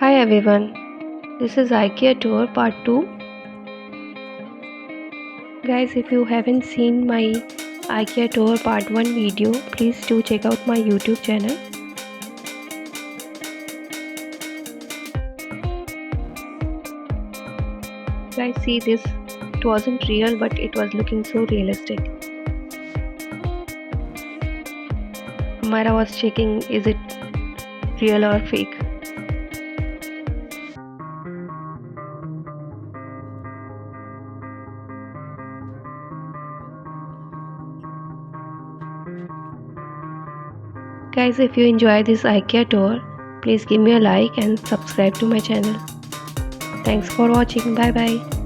Hi everyone, this is IKEA tour part 2. Guys, if you haven't seen my IKEA tour part 1 video, please do check out my YouTube channel. Guys, see this, it wasn't real but it was looking so realistic. Amara was checking is it real or fake. Guys, if you enjoy this IKEA tour, please give me a like and subscribe to my channel. Thanks for watching. Bye bye.